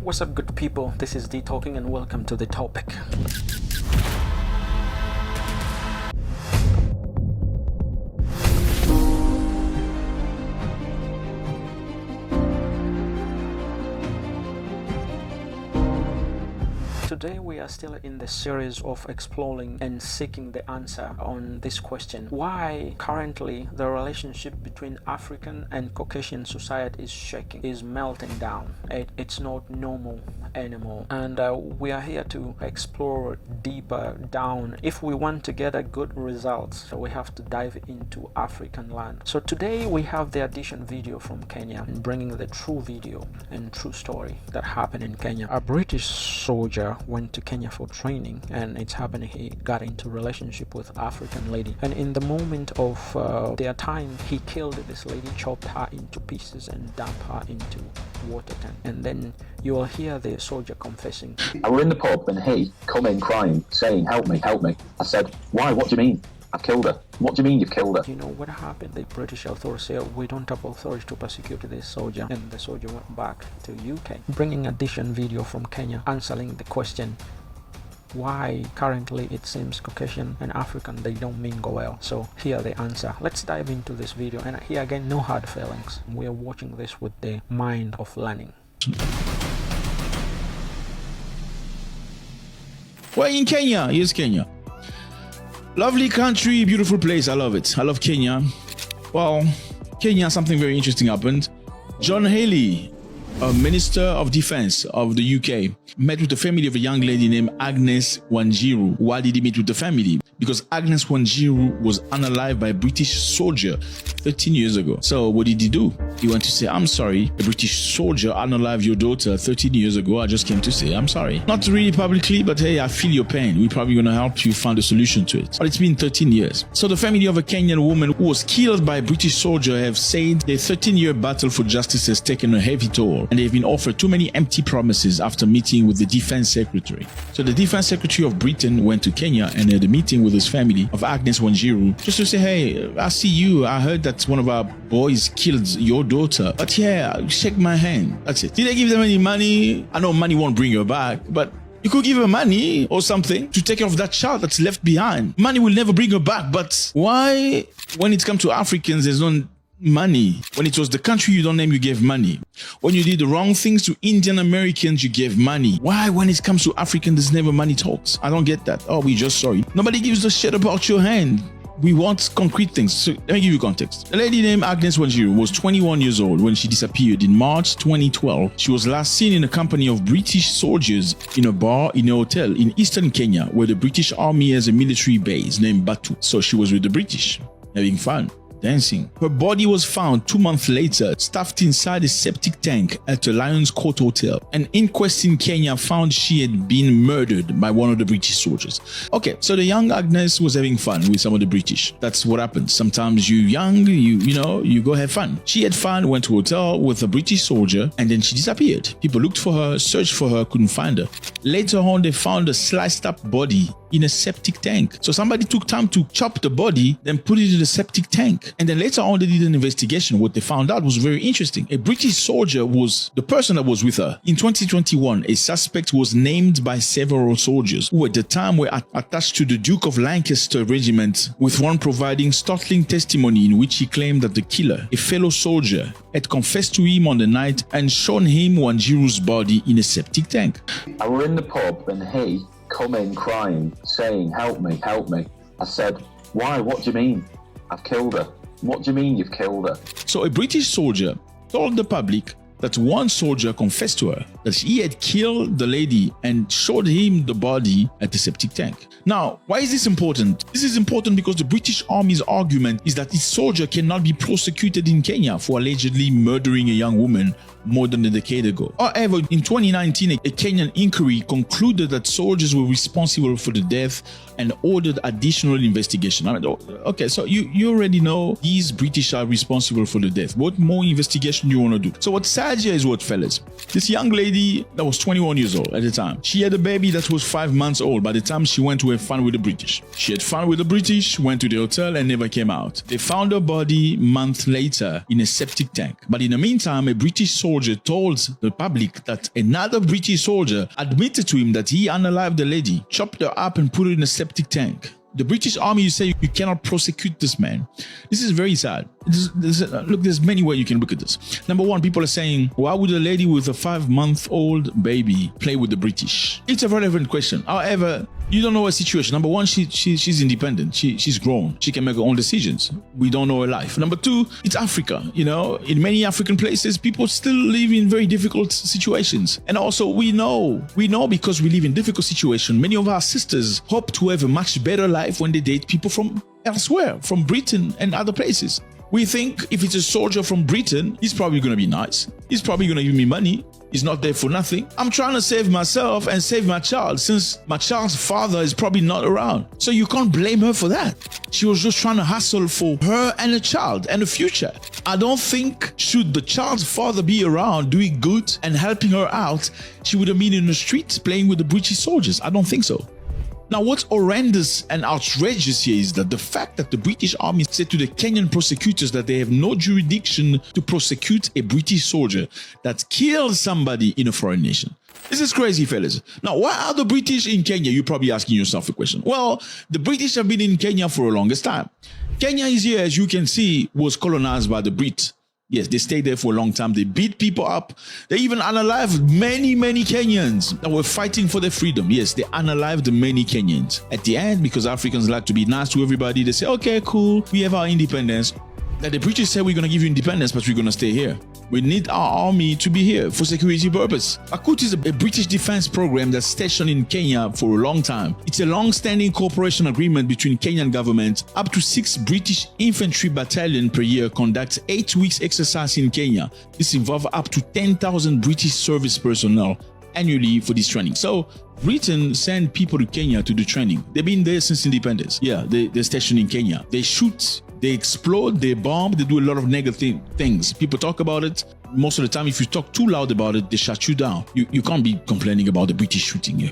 What's up, good people? This is D Talking and welcome to the topic. Today we are still in the series of exploring and seeking the answer on this question: why currently the relationship between African and Caucasian society is shaking, is melting down. It's not normal anymore, and we are here to explore deeper down. If we want to get a good results, so we have to dive into African land. So today we have the addition video from Kenya, bringing the true video and true story that happened in Kenya. A British soldier went to Kenya for training, and it's happening he got into relationship with African lady, and in the moment of their time, he killed this lady, chopped her into pieces and dumped her into water tank. And then you will hear the soldier confessing. I were in the pub and he come in crying, saying, help me, help me. I said, why? What do you mean? I've killed her. What do you mean you've killed her? You know what happened? The British authorities said, we don't have authority to prosecute this soldier, and the soldier went back to UK. Bringing addition video from Kenya answering the question why currently it seems Caucasian and African, they don't mingle well. So here the answer. Let's dive into this video, and here again, no hard feelings. We are watching this with the mind of learning. Well, in Kenya, here's Kenya. Lovely country, beautiful place. I love it. I love Kenya. Well, Kenya, something very interesting happened. John Haley, a Minister of Defense of the UK, met with the family of a young lady named Agnes Wanjiru. Why did he meet with the family? Because Agnes Wanjiru was unalive by a British soldier 13 years ago. So what did he do? He went to say, I'm sorry, a British soldier unalived your daughter 13 years ago. I just came to say, I'm sorry. Not really publicly, but hey, I feel your pain. We're probably going to help you find a solution to it. But it's been 13 years. So the family of a Kenyan woman who was killed by a British soldier have said their 13-year battle for justice has taken a heavy toll, and they've been offered too many empty promises after meeting with the Defense Secretary. So the Defense Secretary of Britain went to Kenya and had a meeting with his family of Agnes Wanjiru just to say, hey, I see you. I heard that one of our boys killed your daughter. But yeah, shake my hand. That's it. Did they give them any money? I know money won't bring her back, but you could give her money or something to take care of that child that's left behind. Money will never bring her back. But why, when it comes to Africans, there's no money? When it was the country you don't name, you gave money. When you did the wrong things to Indian Americans, you gave money. Why, when it comes to Africans, there's never money talks? I don't get that. Oh, we just sorry. Nobody gives a shit about your hand. We want concrete things. So let me give you context. A lady named Agnes Wanjiru was 21 years old when she disappeared in March 2012. She was last seen in a company of British soldiers in a bar in a hotel in eastern Kenya, where the British Army has a military base named Batu. So she was with the British, having fun, dancing. Her body was found 2 months later, stuffed inside a septic tank at a Lions Court Hotel. An inquest in Kenya found she had been murdered by one of the British soldiers. Okay, so the young Agnes was having fun with some of the British. That's what happens. Sometimes you're young, you go have fun. She had fun, went to a hotel with a British soldier, and then she disappeared. People looked for her, searched for her, couldn't find her. Later on, they found a sliced up body in a septic tank. So somebody took time to chop the body, then put it in the septic tank. And then later on, they did an investigation. What they found out was very interesting. A British soldier was the person that was with her. In 2021, a suspect was named by several soldiers who at the time were attached to the Duke of Lancaster regiment, with one providing startling testimony in which he claimed that the killer, a fellow soldier, had confessed to him on the night and shown him Wanjiru's body in a septic tank. I were in the pub and he come in crying, saying, help me, help me. I said, why? What do you mean? I've killed her. What do you mean you've killed her? So a British soldier told the public that one soldier confessed to her that he had killed the lady and showed him the body at the septic tank. Now, why is this important? This is important because the British Army's argument is that this soldier cannot be prosecuted in Kenya for allegedly murdering a young woman more than a decade ago. However, in 2019, a Kenyan inquiry concluded that soldiers were responsible for the death and ordered additional investigation. I mean, okay, so you already know these British are responsible for the death. What more investigation do you want to do? So what's sad here is what, fellas? This young lady that was 21 years old at the time, she had a baby that was 5 months old by the time she went to have fun with the British. She had fun with the British, went to the hotel and never came out. They found her body months later in a septic tank. But in the meantime, a British soldier soldier told the public that another British soldier admitted to him that he unalived the lady, chopped her up and put her in a septic tank. The British Army, you say you cannot prosecute this man. This is very sad. Look, there's many ways you can look at this. Number one, people are saying, why would a lady with a 5-month-old baby play with the British? It's a relevant question. However, you don't know her situation. Number one, she's independent. She's grown. She can make her own decisions. We don't know her life. Number two, it's Africa. You know, in many African places, people still live in very difficult situations. And also, we know because we live in difficult situations, many of our sisters hope to have a much better life when they date people from elsewhere, from Britain and other places. We think if it's a soldier from Britain, he's probably going to be nice. He's probably going to give me money. He's not there for nothing. I'm trying to save myself and save my child since my child's father is probably not around. So you can't blame her for that. She was just trying to hustle for her and a child and a future. I don't think should the child's father be around doing good and helping her out, she would have been in the streets playing with the British soldiers. I don't think so. Now, what's horrendous and outrageous here is that the fact that the British Army said to the Kenyan prosecutors that they have no jurisdiction to prosecute a British soldier that killed somebody in a foreign nation. This is crazy, fellas. Now, why are the British in Kenya? You're probably asking yourself a question. Well, the British have been in Kenya for the longest time. Kenya is here, as you can see, was colonized by the Brits. Yes, they stayed there for a long time. They beat people up. They even unalived many Kenyans that were fighting for their freedom. Yes, they unalived many Kenyans. At the end, because Africans like to be nice to everybody, they say, okay, cool, we have our independence. That the British said, we're going to give you independence, but we're going to stay here. We need our army to be here for security purpose. AKUT is a British defense program that's stationed in Kenya for a long time. It's a long-standing cooperation agreement between Kenyan government. Up to 6 British infantry battalion per year conduct 8 weeks exercise in Kenya. This involves up to 10,000 British service personnel annually for this training. So Britain send people to Kenya to do training. They've been there since independence. Yeah, they're stationed in Kenya. They shoot, they explode, they bomb, they do a lot of negative things. People talk about it. Most of the time, if you talk too loud about it, they shut you down. You can't be complaining about the British shooting you.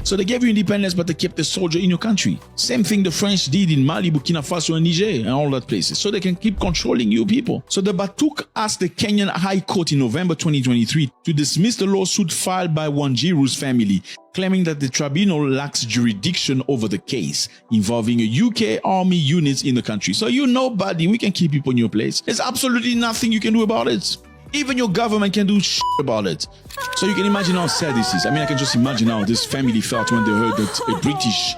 So they gave you independence, but they kept the soldier in your country. Same thing the French did in Mali, Burkina Faso, and Niger, and all that places. So they can keep controlling you people. So the Batuk asked the Kenyan High Court in November 2023 to dismiss the lawsuit filed by Wanjiru's family, claiming that the tribunal lacks jurisdiction over the case involving a UK army unit in the country. So you're nobody. We can keep people in your place. There's absolutely nothing you can do about it. Even your government can do shit about it. So you can imagine how sad this is. I mean, I can just imagine how this family felt when they heard that a British,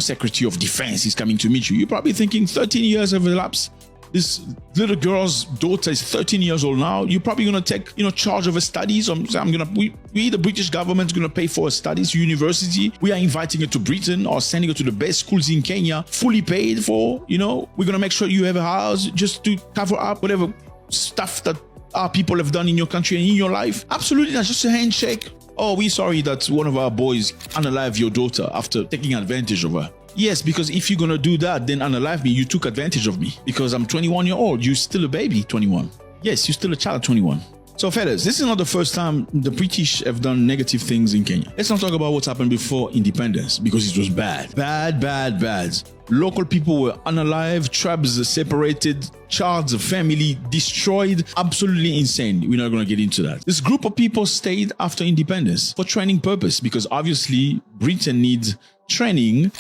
Secretary of Defense is coming to meet you. You're probably thinking 13 years have elapsed. This little girl's daughter is 13 years old now. You're probably going to take, charge of her studies. We, the British government, is going to pay for her studies, university. We are inviting her to Britain or sending her to the best schools in Kenya, fully paid for, We're going to make sure you have a house just to cover up whatever stuff that our people have done in your country and in your life. Absolutely not. Just a handshake. Oh, we're sorry that one of our boys unalived your daughter after taking advantage of her. Yes, because if you're going to do that, then unalive me, you took advantage of me. Because I'm 21 years old. You're still a baby, 21. Yes, you're still a child, 21. So fellas, this is not the first time the British have done negative things in Kenya. Let's not talk about what's happened before independence, because it was bad. Bad. Local people were unalived, tribes separated, child's family destroyed. Absolutely insane. We're not going to get into that. This group of people stayed after independence for training purpose, because obviously Britain needs training,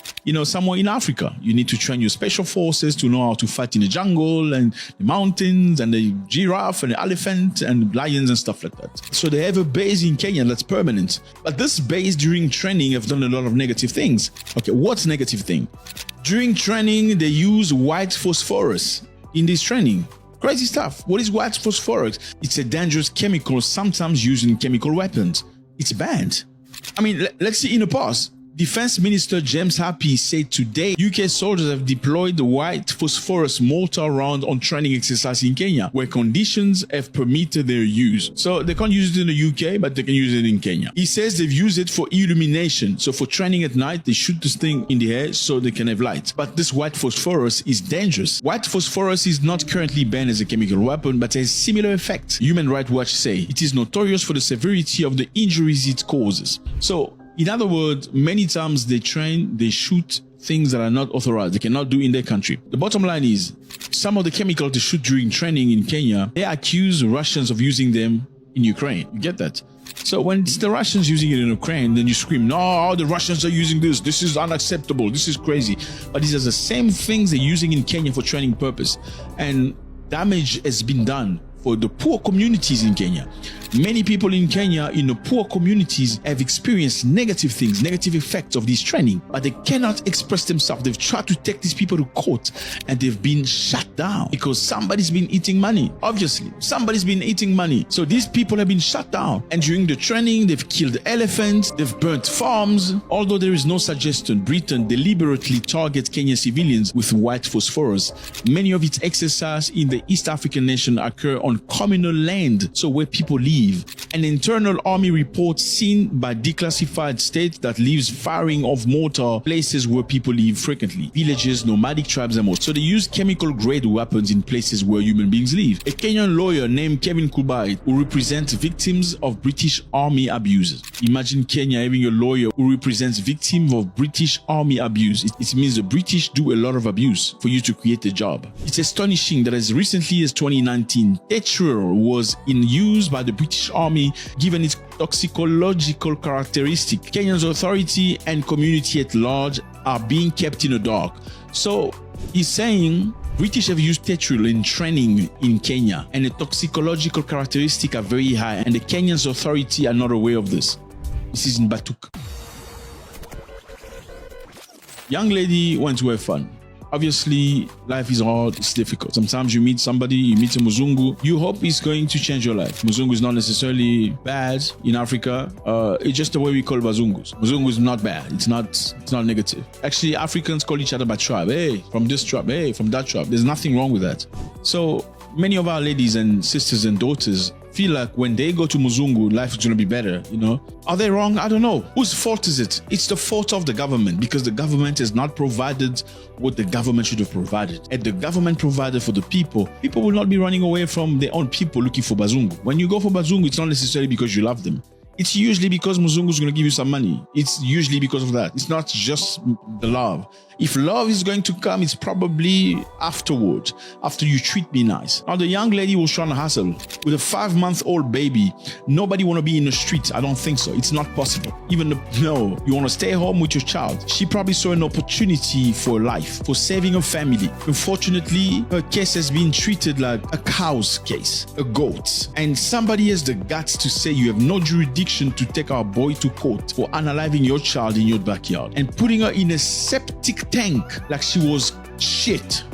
somewhere in Africa. You need to train your special forces to know how to fight in the jungle and the mountains and the giraffe and the elephant and lions and stuff like that. So they have a base in Kenya that's permanent. But this base during training have done a lot of negative things. Okay, what's negative thing? During training, they use white phosphorus in this training. Crazy stuff. What is white phosphorus? It's a dangerous chemical sometimes used in chemical weapons. It's banned. I mean, let's see in the past. Defense Minister James Happy said today UK soldiers have deployed the white phosphorus mortar round on training exercise in Kenya, where conditions have permitted their use. So they can't use it in the UK, but they can use it in Kenya. He says they've used it for illumination. So for training at night, they shoot this thing in the air so they can have light. But this white phosphorus is dangerous. White phosphorus is not currently banned as a chemical weapon, but has similar effect. Human Rights Watch say it is notorious for the severity of the injuries it causes. So in other words, many times they shoot things that are not authorized. They cannot do in their country. The bottom line is, some of the chemicals they shoot during training in Kenya, they accuse Russians of using them in Ukraine. You get that? So when it's the Russians using it in Ukraine, then you scream, no, the Russians are using this. This is unacceptable. This is crazy. But these are the same things they're using in Kenya for training purpose. And damage has been done for the poor communities in Kenya. Many people in Kenya, in the poor communities, have experienced negative things, negative effects of this training, but they cannot express themselves. They've tried to take these people to court and they've been shut down because somebody's been eating money. Obviously, somebody's been eating money. So these people have been shut down. And during the training, they've killed elephants, they've burnt farms. Although there is no suggestion, Britain deliberately targets Kenyan civilians with white phosphorus. Many of its exercises in the East African nation occur on communal land, so where people live. An internal army report seen by declassified state that leaves firing of mortar places where people live frequently. Villages, nomadic tribes and more. So they use chemical grade weapons in places where human beings live. A Kenyan lawyer named Kevin Kubai, who represents victims of British army abuse. Imagine Kenya having a lawyer who represents victims of British army abuse. It means the British do a lot of abuse for you to create a job. It's astonishing that as recently as 2019, tetrol was in use by the British Army given its toxicological characteristic. Kenya's authority and community at large are being kept in the dark. So he's saying British have used tetrol in training in Kenya and the toxicological characteristics are very high and the Kenyan's authority are not aware of this. This is in Batuk. Young lady went to have fun. Obviously, life is hard, it's difficult. Sometimes you meet somebody, you meet a Muzungu, you hope it's going to change your life. Muzungu is not necessarily bad in Africa. It's just the way we call Bazungus. Muzungu is not bad. It's not negative. Actually, Africans call each other by tribe. Hey, from this tribe. Hey, from that tribe. There's nothing wrong with that. So many of our ladies and sisters and daughters feel like when they go to Muzungu, life is going to be better, you know? Are they wrong? I don't know. Whose fault is it? It's the fault of the government because the government has not provided what the government should have provided. And the government provided for the people, people will not be running away from their own people looking for Bazungu. When you go for Bazungu, it's not necessarily because you love them. It's usually because Muzungu is going to give you some money. It's usually because of that. It's not just the love. If love is going to come, it's probably afterward, after you treat me nice. Now, the young lady was trying to hustle with a 5-month-old baby. Nobody want to be in the streets. I don't think so. It's not possible. You want to stay home with your child. She probably saw an opportunity for life, for saving a family. Unfortunately, her case has been treated like a cow's case, a goat. And somebody has the guts to say you have no jurisdiction to take our boy to court for unaliving your child in your backyard and putting her in a septic tank like she was shit.